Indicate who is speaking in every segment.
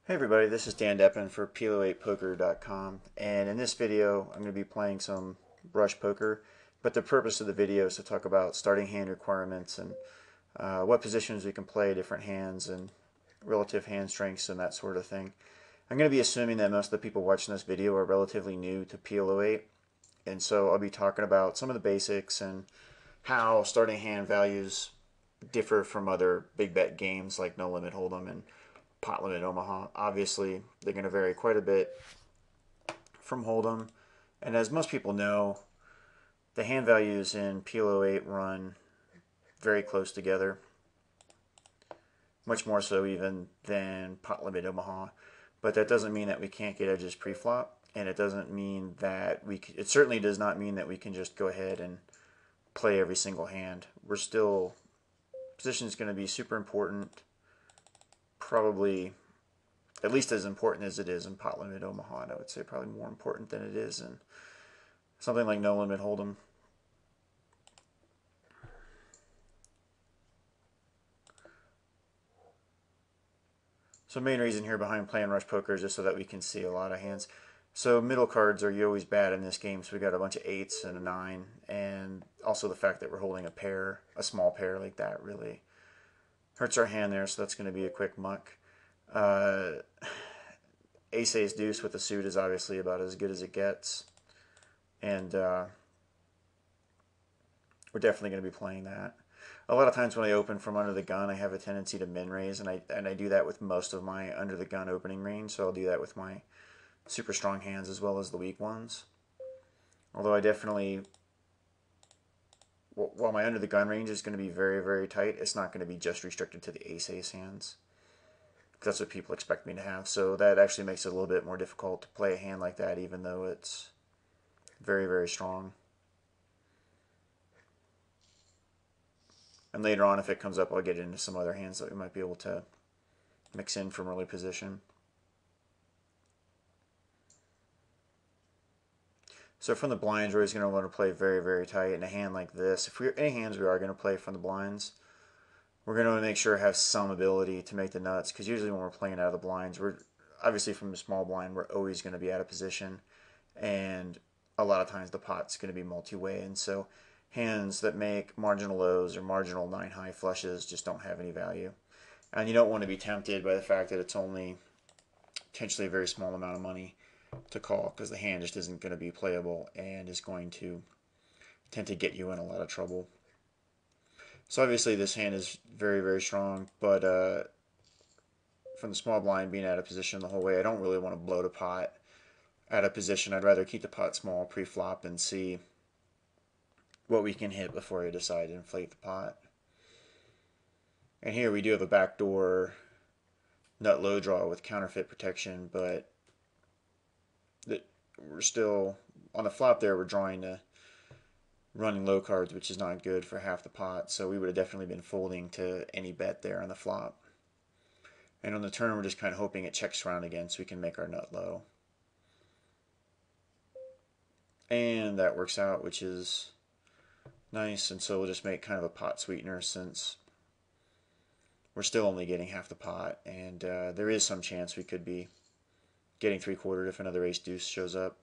Speaker 1: Hey everybody, this is Dan Deppen for plo8poker.com, and in this video I'm going to be playing some rush poker, but the purpose of the video is to talk about starting hand requirements and what positions we can play different hands and relative hand strengths and that sort of thing. I'm going to be assuming that most of the people watching this video are relatively new to PLO8, and so I'll be talking about some of the basics and how starting hand values differ from other big bet games like No Limit Hold'em and pot limit Omaha. Obviously, they're going to vary quite a bit from Hold'em. And as most people know, the hand values in PLO8 run very close together, much more so even than pot limit Omaha. But that doesn't mean that we can't get edges pre-flop, and it doesn't mean that it certainly does not mean that we can just go ahead and play every single hand. Position is going to be super important, probably at least as important as it is in pot limit Omaha, and I would say probably more important than it is in something like No Limit Hold'em. So main reason here behind playing rush poker is just so that we can see a lot of hands. So middle cards are always bad in this game, so we got a bunch of 8s and a 9, and also the fact that we're holding a pair, a small pair like that, really hurts our hand there, so that's going to be a quick muck. Ace deuce with a suit is obviously about as good as it gets, and we're definitely going to be playing that. A lot of times when I open from under the gun, I have a tendency to min raise, and I do that with most of my under the gun opening range. So I'll do that with my super strong hands as well as the weak ones. Although I definitely, while my under the gun range is going to be very, very tight, it's not going to be just restricted to the ace hands. That's what people expect me to have. So that actually makes it a little bit more difficult to play a hand like that, even though it's very, very strong. And later on, if it comes up, I'll get into some other hands that we might be able to mix in from early position. So from the blinds, we're always going to want to play very, very tight. In a hand like this, if we're any hands we are going to play from the blinds, we're going to make sure to have some ability to make the nuts, because usually when we're playing out of the blinds, we're obviously from the small blind, we're always going to be out of position, and a lot of times the pot's going to be multi-way, and so hands that make marginal lows or marginal 9 high flushes just don't have any value. And you don't want to be tempted by the fact that it's only potentially a very small amount of money to call, because the hand just isn't going to be playable and is going to tend to get you in a lot of trouble. So obviously this hand is very, very strong, but from the small blind being out of position the whole way, I don't really want to blow the pot out of position. I'd rather keep the pot small pre-flop and see what we can hit before I decide to inflate the pot. And here we do have a backdoor nut low draw with counterfeit protection, but we're still on the flop there. We're drawing to running low cards, which is not good for half the pot, so we would have definitely been folding to any bet there on the flop. And on the turn, we're just kind of hoping it checks around again so we can make our nut low. And that works out, which is nice, and so we'll just make kind of a pot sweetener since we're still only getting half the pot, and there is some chance we could be getting 3/4 if another ace deuce shows up.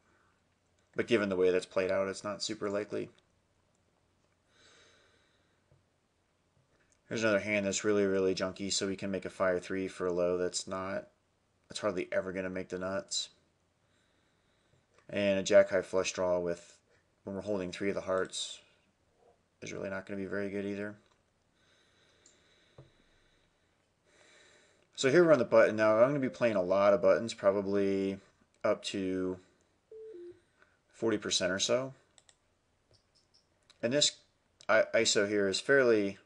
Speaker 1: But given the way that's played out, it's not super likely. Here's another hand that's really, really junky, so we can make a fire 3 for a low that's hardly ever going to make the nuts. And a jack high flush draw with, when we're holding 3 of the hearts, is really not going to be very good either. So here we're on the button now. I'm going to be playing a lot of buttons, probably up to 40% or so. And this ISO here is fairly,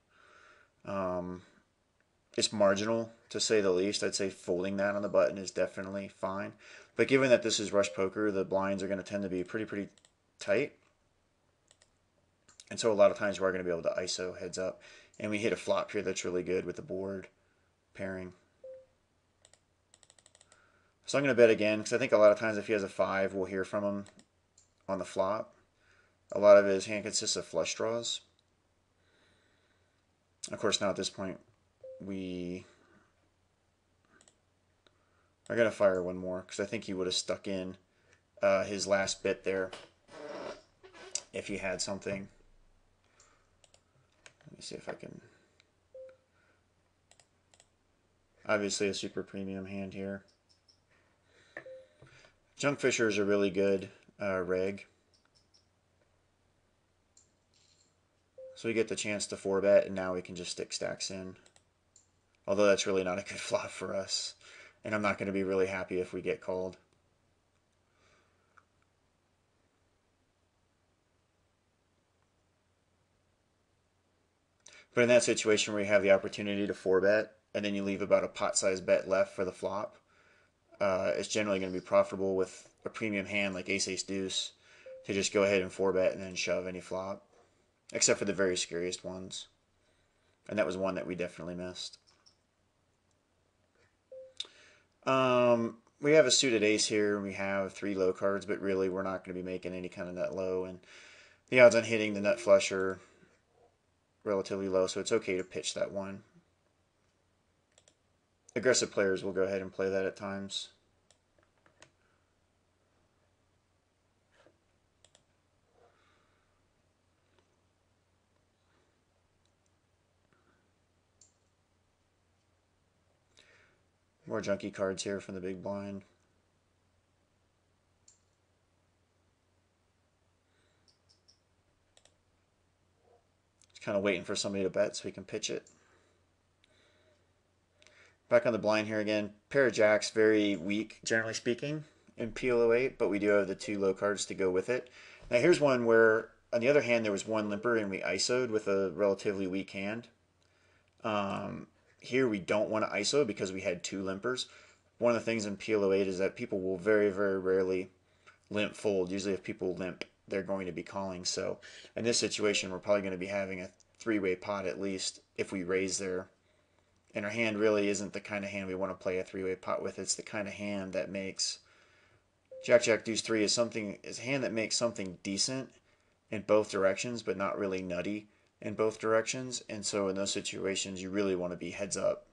Speaker 1: it's marginal to say the least. I'd say folding that on the button is definitely fine. But given that this is rush poker, the blinds are going to tend to be pretty tight. And so a lot of times we're going to be able to ISO heads up. And we hit a flop here that's really good with the board pairing. So I'm going to bet again, because I think a lot of times if he has a 5, we'll hear from him on the flop. A lot of his hand consists of flush draws. Of course, now at this point, we I'm going to fire one more because I think he would have stuck in his last bit there if he had something. Let me see if I can... Obviously a super premium hand here. Junkfisher is a really good reg. So we get the chance to 4-bet, and now we can just stick stacks in. Although that's really not a good flop for us. And I'm not going to be really happy if we get called. But in that situation where you have the opportunity to 4-bet, and then you leave about a pot-sized bet left for the flop, it's generally going to be profitable with a premium hand like ace-ace-deuce to just go ahead and 4-bet and then shove any flop. Except for the very scariest ones. And that was one that we definitely missed. We have a suited ace here. We have 3 low cards, but really we're not going to be making any kind of nut low. And the odds on hitting the nut flush are relatively low, so it's okay to pitch that one. Aggressive players will go ahead and play that at times. More junky cards here from the big blind. Just kind of waiting for somebody to bet so we can pitch it. Back on the blind here again. Pair of jacks, very weak, generally speaking, in PLO8, but we do have the 2 low cards to go with it. Now here's one where, on the other hand, there was 1 limper and we ISO'd with a relatively weak hand. Here we don't want to ISO because we had 2 limpers. One of the things in PLO8 is that people will very, very rarely limp fold. Usually if people limp, they're going to be calling. So in this situation, we're probably going to be having a 3-way pot at least if we raise there. And our hand really isn't the kind of hand we want to play a 3-way pot with. It's the kind of hand that makes Jack, Jack, Deuce 3 is a hand that makes something decent in both directions, but not really nutty in both directions. And so in those situations, you really want to be heads up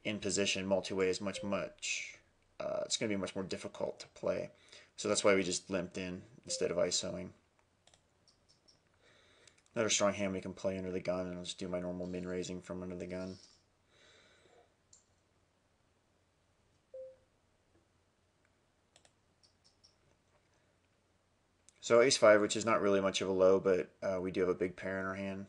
Speaker 1: in position. Multi-way is it's going to be much more difficult to play. So that's why we just limped in instead of ISOing. Another strong hand we can play under the gun, and I'll just do my normal min raising from under the gun. So ace-5, which is not really much of a low, but we do have a big pair in our hand,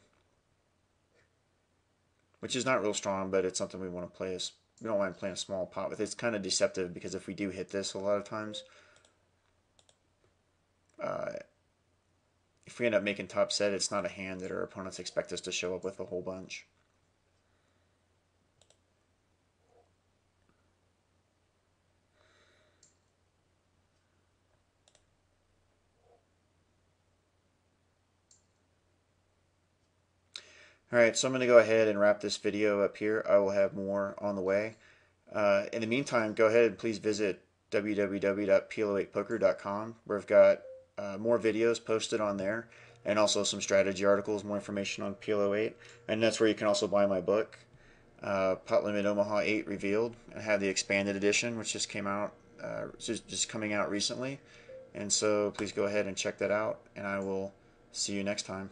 Speaker 1: which is not real strong, but it's something we want to play. We don't mind playing a small pot with. It's kind of deceptive because if we do hit this a lot of times, if we end up making top set, it's not a hand that our opponents expect us to show up with a whole bunch. Alright, so I'm going to go ahead and wrap this video up here. I will have more on the way. In the meantime, go ahead and please visit www.plo8poker.com where I've got more videos posted on there and also some strategy articles, more information on PLO8. And that's where you can also buy my book, Pot Limit Omaha 8 Revealed. I have the expanded edition, which just came out, just coming out recently. And so please go ahead and check that out, and I will see you next time.